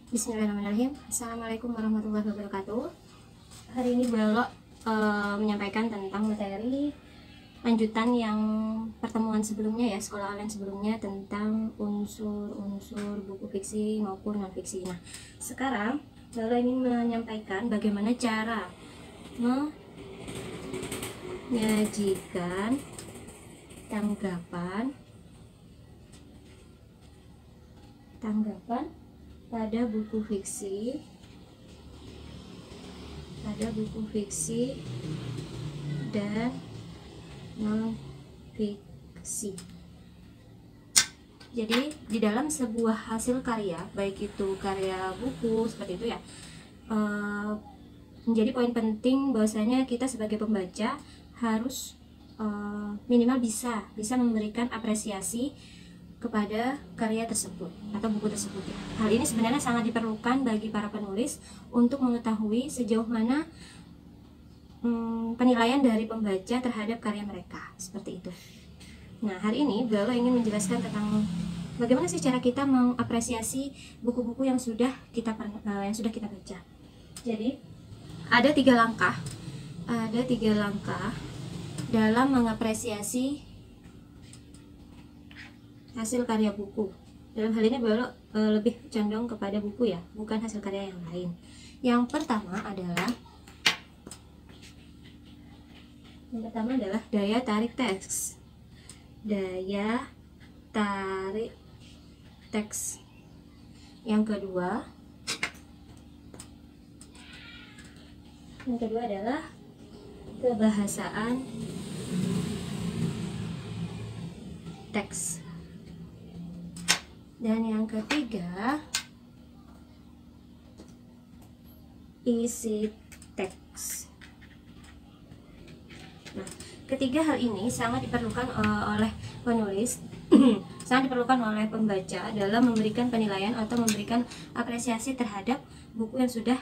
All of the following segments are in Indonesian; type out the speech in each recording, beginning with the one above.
Bismillahirrahmanirrahim. Assalamualaikum warahmatullahi wabarakatuh. Hari ini Balok menyampaikan tentang materi lanjutan yang pertemuan sebelumnya ya, sekolah online sebelumnya, tentang unsur-unsur buku fiksi maupun non fiksi. Nah, sekarang Balok ingin menyampaikan bagaimana cara menyajikan tanggapan pada buku fiksi dan non fiksi. Jadi di dalam sebuah hasil karya, baik itu karya buku seperti itu ya, menjadi poin penting bahwasanya kita sebagai pembaca harus minimal bisa memberikan apresiasi kepada karya tersebut atau buku tersebut ya. Hal ini sebenarnya sangat diperlukan bagi para penulis untuk mengetahui sejauh mana penilaian dari pembaca terhadap karya mereka, seperti itu. Nah, hari ini Balo ingin menjelaskan tentang bagaimana sih cara kita mengapresiasi buku-buku yang sudah kita baca. Jadi ada tiga langkah dalam mengapresiasi hasil karya buku. Dalam hal ini Balo lebih condong kepada buku ya, bukan hasil karya yang lain. Yang pertama adalah daya tarik teks. Yang kedua adalah kebahasaan teks. Dan yang ketiga, isi teks. Nah, ketiga hal ini sangat diperlukan oleh penulis, sangat diperlukan oleh pembaca dalam memberikan penilaian atau memberikan apresiasi terhadap buku yang sudah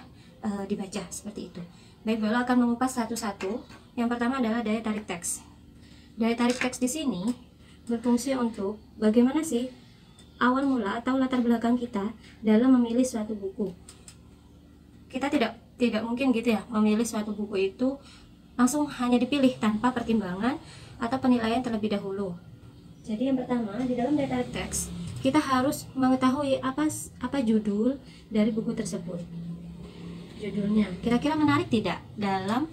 dibaca, seperti itu. Baik, Bella akan mengupas satu-satu. Yang pertama adalah daya tarik teks. Daya tarik teks di sini berfungsi untuk bagaimana sih awal mula atau latar belakang kita dalam memilih suatu buku. Kita tidak mungkin gitu ya memilih suatu buku itu langsung hanya dipilih tanpa pertimbangan atau penilaian terlebih dahulu. Jadi yang pertama, di dalam daya tarik teks kita harus mengetahui apa judul dari buku tersebut. Judulnya kira-kira menarik tidak dalam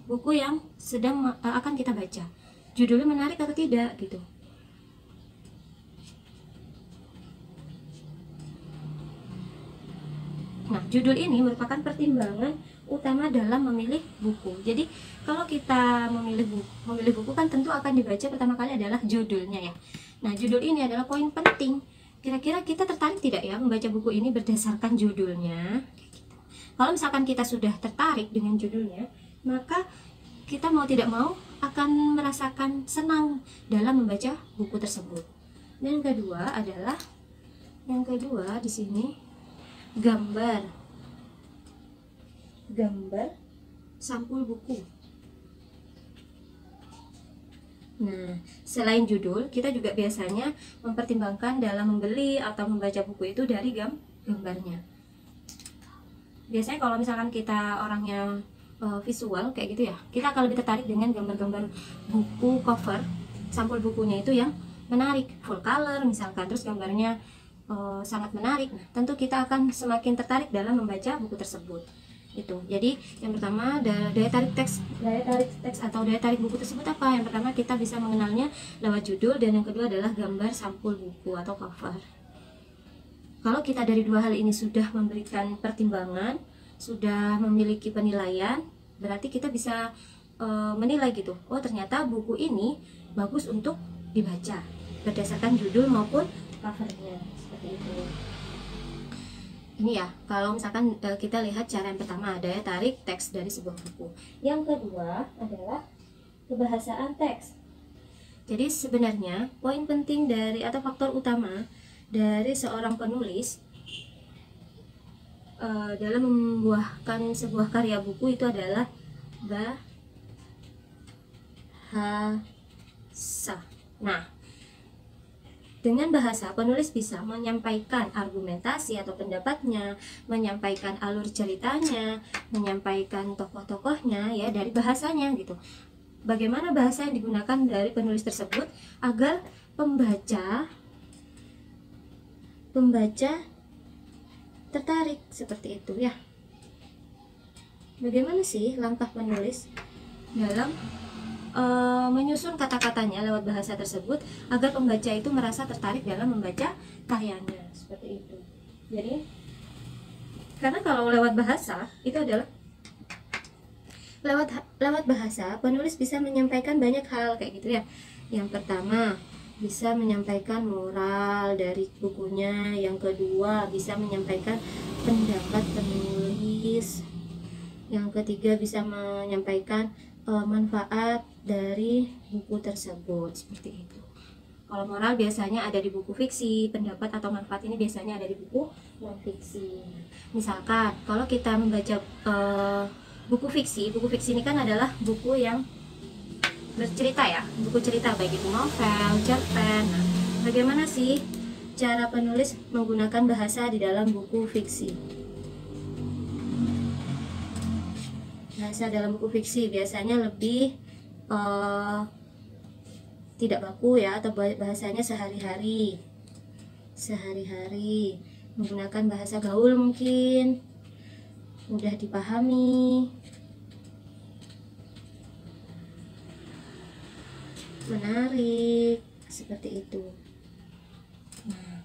buku yang sedang akan kita baca. Judulnya menarik atau tidak gitu. Nah, judul ini merupakan pertimbangan utama dalam memilih buku. Jadi, kalau kita memilih buku kan tentu akan dibaca pertama kali adalah judulnya ya. Nah, judul ini adalah poin penting. Kira-kira kita tertarik tidak ya membaca buku ini berdasarkan judulnya? Kalau misalkan kita sudah tertarik dengan judulnya, maka kita mau tidak mau akan merasakan senang dalam membaca buku tersebut. Dan yang kedua di sini gambar sampul buku. Nah, selain judul, kita juga biasanya mempertimbangkan dalam membeli atau membaca buku itu dari gambarnya. Biasanya kalau misalkan kita orangnya visual kayak gitu ya, kita akan lebih tertarik dengan gambar-gambar buku cover, sampul bukunya itu yang menarik, full color misalkan, terus gambarnya sangat menarik. Nah, tentu kita akan semakin tertarik dalam membaca buku tersebut. Itu. Jadi yang pertama daya tarik teks atau daya tarik buku tersebut apa? Yang pertama kita bisa mengenalnya lewat judul, dan yang kedua adalah gambar sampul buku atau cover. Kalau kita dari dua hal ini sudah memberikan pertimbangan, sudah memiliki penilaian, berarti kita bisa menilai gitu. Oh, ternyata buku ini bagus untuk dibaca berdasarkan judul maupun covernya, seperti itu. Ini ya, kalau misalkan kita lihat cara yang pertama, daya tarik teks dari sebuah buku. Yang kedua adalah kebahasaan teks. Jadi sebenarnya poin penting dari atau faktor utama dari seorang penulis dalam membuahkan sebuah karya buku itu adalah bahasa. Nah, Dengan bahasa, penulis bisa menyampaikan argumentasi atau pendapatnya, menyampaikan alur ceritanya, menyampaikan tokoh-tokohnya ya dari bahasanya gitu. Bagaimana bahasa yang digunakan dari penulis tersebut agar pembaca tertarik, seperti itu ya. Bagaimana sih langkah penulis dalam menyusun kata-katanya lewat bahasa tersebut agar pembaca itu merasa tertarik dalam membaca karyanya, seperti itu. Jadi karena kalau lewat bahasa itu adalah lewat bahasa penulis bisa menyampaikan banyak hal kayak gitu ya. Yang pertama, bisa menyampaikan moral dari bukunya. Yang kedua, bisa menyampaikan pendapat penulis. Yang ketiga, bisa menyampaikan manfaat dari buku tersebut, seperti itu. Kalau moral biasanya ada di buku fiksi, pendapat atau manfaat ini biasanya ada di buku non fiksi. Misalkan kalau kita membaca buku fiksi ini kan adalah buku yang bercerita ya, buku cerita baik itu novel, cerpen. Nah, bagaimana sih cara penulis menggunakan bahasa di dalam buku fiksi? Bahasa dalam buku fiksi biasanya lebih tidak baku ya, atau bahasanya sehari-hari menggunakan bahasa gaul, mungkin mudah dipahami, menarik, seperti itu. Nah,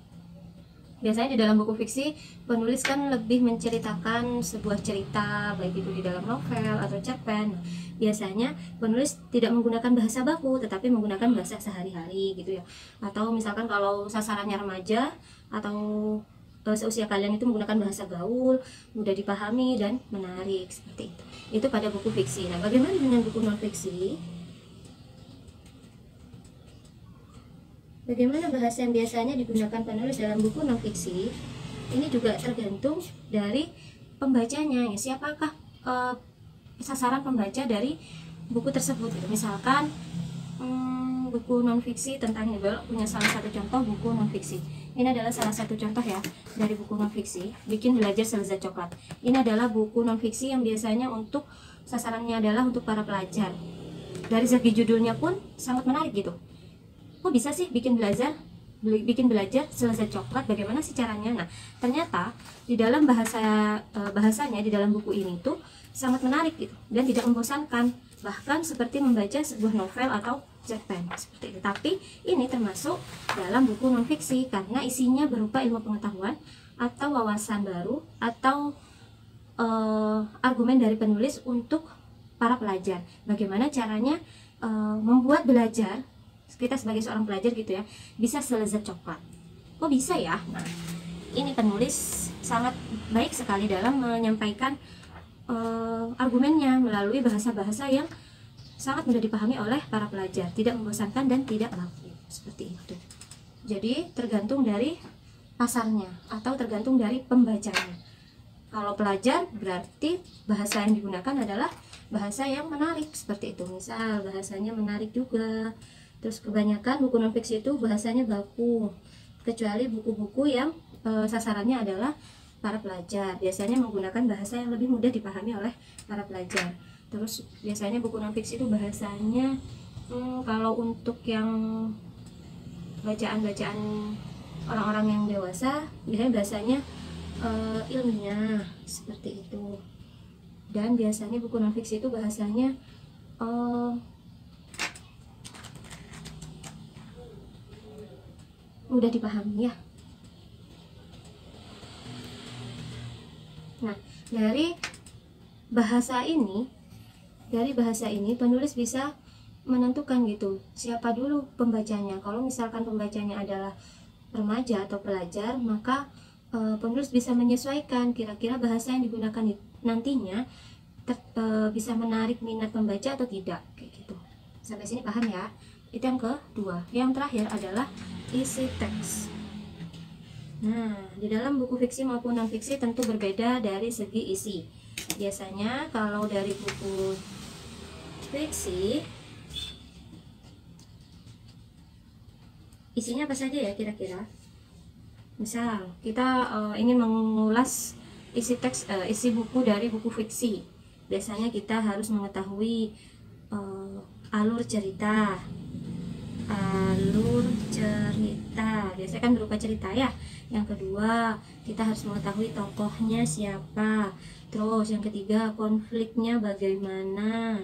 biasanya di dalam buku fiksi penulis kan lebih menceritakan sebuah cerita, baik itu di dalam novel atau cerpen. Biasanya penulis tidak menggunakan bahasa baku tetapi menggunakan bahasa sehari-hari gitu ya. Atau misalkan kalau sasarannya remaja atau seusia kalian itu menggunakan bahasa gaul, mudah dipahami dan menarik, seperti itu. Itu pada buku fiksi. Nah, bagaimana dengan buku non fiksi? Bagaimana bahasa yang biasanya digunakan penulis dalam buku non-fiksi? Ini juga tergantung dari pembacanya ya, siapakah sasaran pembaca dari buku tersebut gitu. Misalkan buku non-fiksi tentang novel punya salah satu contoh buku non-fiksi. Ini adalah salah satu contoh ya dari buku non-fiksi, Bikin Belajar Selezat Coklat. Ini adalah buku non-fiksi yang biasanya untuk sasarannya adalah untuk para pelajar. Dari segi judulnya pun sangat menarik gitu. Kok bisa sih bikin belajar selezat coklat, bagaimana sih caranya? Nah, ternyata di dalam bahasanya di dalam buku ini tuh sangat menarik gitu dan tidak membosankan, bahkan seperti membaca sebuah novel atau cerpen, seperti itu. Tapi ini termasuk dalam buku non fiksi karena isinya berupa ilmu pengetahuan atau wawasan baru atau argumen dari penulis untuk para pelajar. Bagaimana caranya membuat belajar kita sebagai seorang pelajar gitu ya bisa selezat coklat. Kok bisa ya? Nah, ini penulis sangat baik sekali dalam menyampaikan argumennya melalui bahasa-bahasa yang sangat mudah dipahami oleh para pelajar, tidak membosankan dan tidak baku, seperti itu. Jadi tergantung dari pasarnya atau tergantung dari pembacanya. Kalau pelajar berarti bahasa yang digunakan adalah bahasa yang menarik, seperti itu. Misal bahasanya menarik juga. Terus kebanyakan buku non-fiksi itu bahasanya baku, kecuali buku-buku yang sasarannya adalah para pelajar. Biasanya menggunakan bahasa yang lebih mudah dipahami oleh para pelajar. Terus biasanya buku non-fiksi itu bahasanya kalau untuk yang bacaan-bacaan orang-orang yang dewasa, biasanya bahasanya ilmiah, seperti itu. Dan biasanya buku non-fiksi itu bahasanya mudah dipahami ya. Nah, dari bahasa ini penulis bisa menentukan gitu siapa dulu pembacanya. Kalau misalkan pembacanya adalah remaja atau pelajar, maka penulis bisa menyesuaikan kira-kira bahasa yang digunakan nantinya bisa menarik minat pembaca atau tidak, kayak gitu. Sampai sini paham ya? Itu yang kedua. Yang terakhir adalah isi teks. Nah, di dalam buku fiksi maupun non fiksi tentu berbeda dari segi isi. Biasanya kalau dari buku fiksi isinya apa saja ya kira-kira. Misal kita ingin mengulas isi teks, isi buku dari buku fiksi, biasanya kita harus mengetahui alur cerita. Biasanya kan berupa cerita ya. Yang kedua, kita harus mengetahui tokohnya siapa. Terus yang ketiga, konfliknya bagaimana.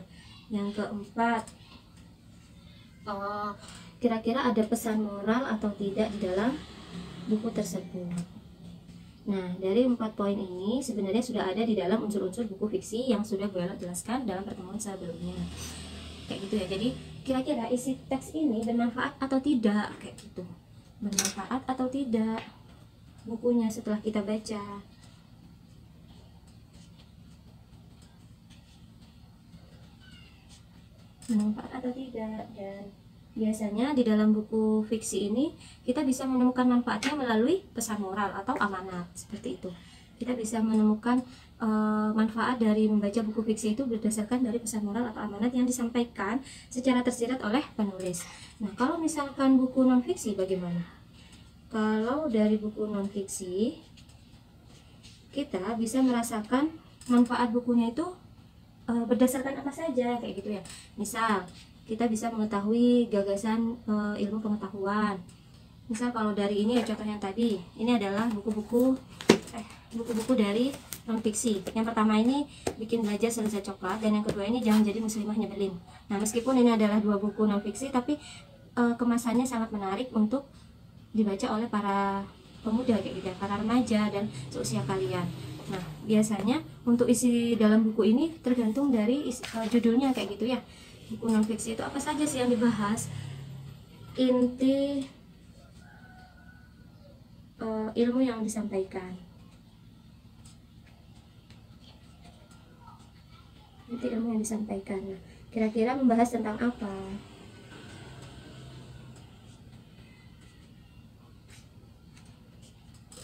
Yang keempat, kira-kira ada pesan moral atau tidak di dalam buku tersebut. Nah, dari 4 poin ini sebenarnya sudah ada di dalam unsur-unsur buku fiksi yang sudah gue jelaskan dalam pertemuan sebelumnya. Kayak gitu ya. Jadi kira-kira isi teks ini bermanfaat atau tidak, kayak gitu. Bermanfaat atau tidak bukunya setelah kita baca. Bermanfaat atau tidak. Dan biasanya di dalam buku fiksi ini kita bisa menemukan manfaatnya melalui pesan moral atau amanat, seperti itu. Kita bisa menemukan manfaat dari membaca buku fiksi itu berdasarkan dari pesan moral atau amanat yang disampaikan secara tersirat oleh penulis. Nah, kalau misalkan buku non fiksi bagaimana? Kalau dari buku non fiksi kita bisa merasakan manfaat bukunya itu berdasarkan apa saja, kayak gitu ya. Misal kita bisa mengetahui gagasan ilmu pengetahuan. Misal kalau dari ini ya, contohnya tadi, ini adalah buku-buku dari non fiksi. Yang pertama ini bikin belajar selesai coklat, dan yang kedua ini jangan jadi muslimah nyebelin. Nah, meskipun ini adalah 2 buku non fiksi, tapi kemasannya sangat menarik untuk dibaca oleh para pemuda, kayak gitu ya, para remaja dan seusia kalian. Nah, biasanya untuk isi dalam buku ini tergantung dari judulnya, kayak gitu ya. Buku non fiksi itu apa saja sih yang dibahas, inti ilmu yang disampaikan, Nah, kira-kira membahas tentang apa?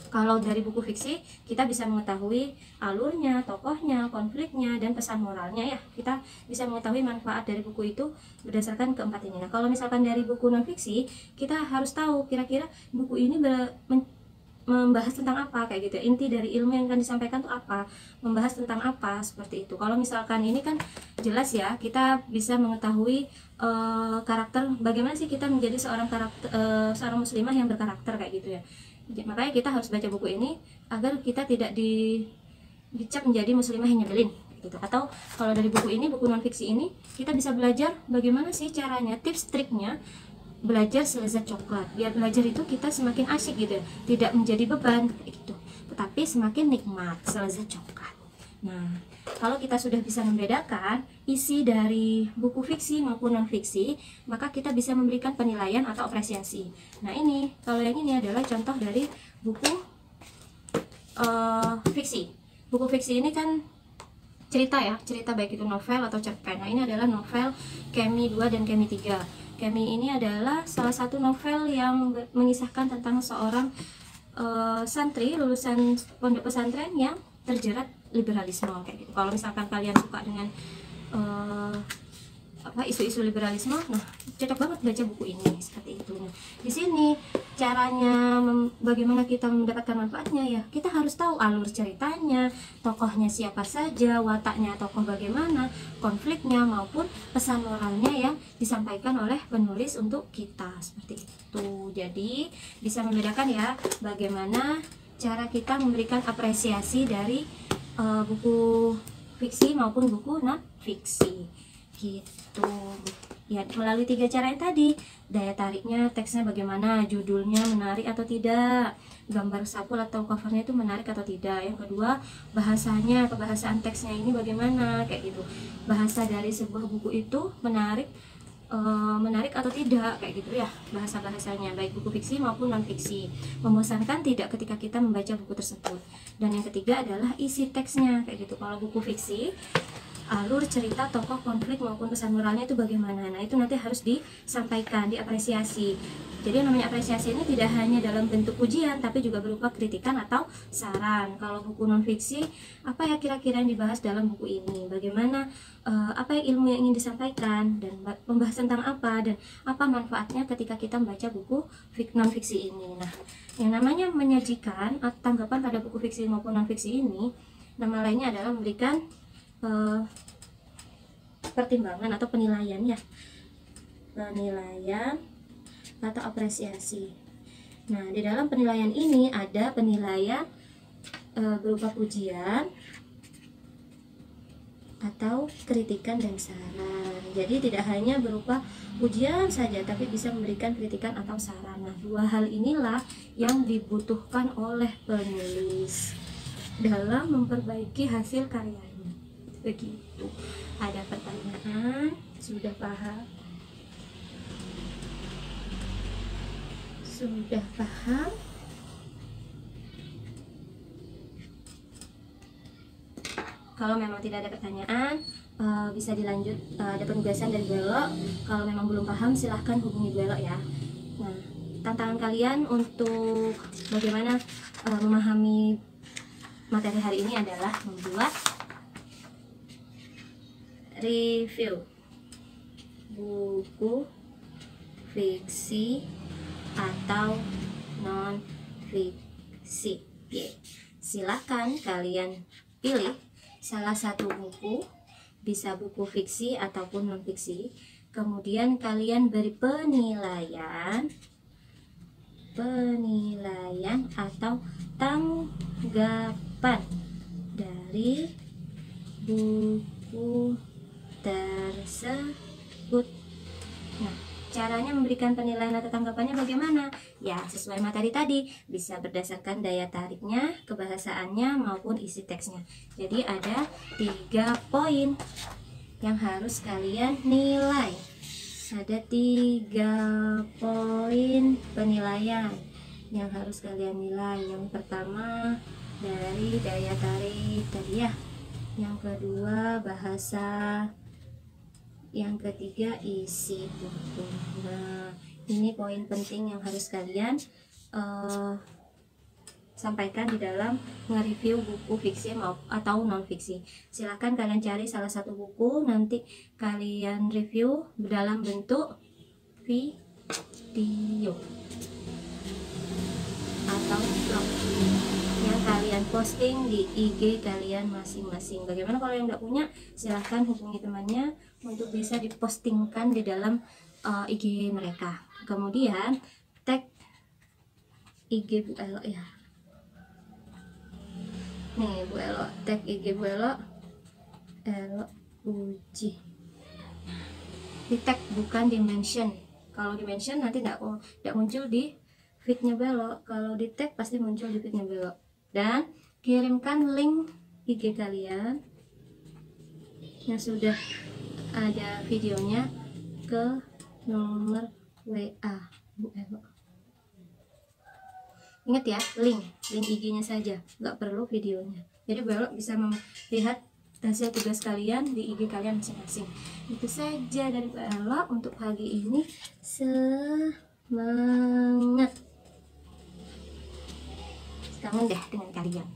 Kalau dari buku fiksi kita bisa mengetahui alurnya, tokohnya, konfliknya, dan pesan moralnya ya. Kita bisa mengetahui manfaat dari buku itu berdasarkan keempat ini. Nah, kalau misalkan dari buku non fiksi, kita harus tahu kira-kira buku ini membahas tentang apa, kayak gitu ya. Inti dari ilmu yang akan disampaikan itu apa, membahas tentang apa, seperti itu. Kalau misalkan ini kan jelas ya, kita bisa mengetahui karakter, bagaimana sih kita menjadi seorang muslimah yang berkarakter, kayak gitu ya. Makanya kita harus baca buku ini agar kita tidak dicap menjadi muslimah yang nyebelin gitu. Atau kalau dari buku ini, buku non fiksi ini, kita bisa belajar bagaimana sih caranya, tips triknya belajar selezat coklat. Biar belajar itu kita semakin asyik gitu ya, tidak menjadi beban gitu, tetapi semakin nikmat, selezat coklat. Nah, kalau kita sudah bisa membedakan isi dari buku fiksi maupun non fiksi, maka kita bisa memberikan penilaian atau apresiasi. Nah, ini kalau yang ini adalah contoh dari buku fiksi. Buku fiksi ini kan cerita ya, cerita baik itu novel atau cerpen. Nah, ini adalah novel Kemi 2 dan Kemi 3. Kemi ini adalah salah satu novel yang mengisahkan tentang seorang santri lulusan pondok pesantren yang terjerat liberalisme, kayak gitu. Kalau misalkan kalian suka dengan isu-isu liberalisme, nah cocok banget baca buku ini, seperti itu. Nah, di sini caranya bagaimana kita mendapatkan manfaatnya ya, kita harus tahu alur ceritanya, tokohnya siapa saja, wataknya tokoh bagaimana, konfliknya maupun pesan moralnya yang disampaikan oleh penulis untuk kita, seperti itu. Jadi bisa membedakan ya bagaimana cara kita memberikan apresiasi dari buku fiksi maupun buku non fiksi gitu ya, melalui 3 cara yang tadi. Daya tariknya, teksnya bagaimana, judulnya menarik atau tidak, gambar sampul atau covernya itu menarik atau tidak. Yang kedua, bahasanya, kebahasaan teksnya ini bagaimana, kayak gitu. Bahasa dari sebuah buku itu menarik atau tidak, kayak gitu ya, bahasa-bahasanya baik buku fiksi maupun non fiksi. Membosankan tidak ketika kita membaca buku tersebut. Dan yang ketiga adalah isi teksnya, kayak gitu. Kalau buku fiksi alur cerita tokoh, konflik maupun pesan moralnya itu bagaimana. Nah itu nanti harus disampaikan, diapresiasi. Jadi yang namanya apresiasi ini tidak hanya dalam bentuk pujian, tapi juga berupa kritikan atau saran. Kalau buku non-fiksi, apa ya kira-kira yang dibahas dalam buku ini? Bagaimana, apa ilmu yang ingin disampaikan, dan pembahasan tentang apa, dan apa manfaatnya ketika kita membaca buku non-fiksi ini. Nah, yang namanya menyajikan tanggapan pada buku fiksi maupun non-fiksi ini, nama lainnya adalah memberikan pertimbangan atau penilaian ya. Penilaian atau apresiasi. Nah, di dalam penilaian ini ada penilaian berupa pujian atau kritikan dan saran. Jadi tidak hanya berupa pujian saja, tapi bisa memberikan kritikan atau saran. Nah, dua hal inilah yang dibutuhkan oleh penulis dalam memperbaiki hasil karyanya. Begitu. Ada pertanyaan? Sudah paham? Sudah paham? Kalau memang tidak ada pertanyaan, bisa dilanjut, ada penugasan dari Bu Elo. Kalau memang belum paham, silahkan hubungi Bu Elo ya. Nah, tantangan kalian untuk bagaimana memahami materi hari ini adalah membuat review buku fiksi atau non fiksi. Silahkan kalian pilih salah satu buku, bisa buku fiksi ataupun non fiksi. Kemudian kalian beri penilaian atau tanggapan dari buku tersebut. Nah, caranya memberikan penilaian atau tanggapannya bagaimana? Ya, sesuai materi tadi, bisa berdasarkan daya tariknya, kebahasaannya, maupun isi teksnya. Jadi ada 3 poin yang harus kalian nilai. Ada 3 poin penilaian yang harus kalian nilai. Yang pertama dari daya tarik tadi ya. Yang kedua bahasa. Yang ketiga isi buku. Nah, ini poin penting yang harus kalian sampaikan di dalam nge-review buku fiksi atau non fiksi. Silahkan kalian cari salah satu buku, nanti kalian review dalam bentuk video atau vlog yang kalian posting di IG kalian masing-masing. Bagaimana kalau yang nggak punya, silahkan hubungi temannya untuk bisa dipostingkan di dalam IG mereka. Kemudian tag IG Bu Elo ya. Nih Bu Elo, tag IG Bu Elo, Elo Uji. Di tag bukan di mention. Kalau di mention nanti tidak muncul di feednya Bu Elo. Kalau di tag pasti muncul di feednya Bu Elo. Dan kirimkan link IG kalian yang sudah ada videonya ke nomor WA Bu Elo. Ingat ya, link IG-nya saja, nggak perlu videonya. Jadi Bu Elo bisa melihat hasil tugas kalian di IG kalian masing-masing. Itu saja dari Bu Elo untuk pagi ini. Semangat! Kangen deh dengan kalian.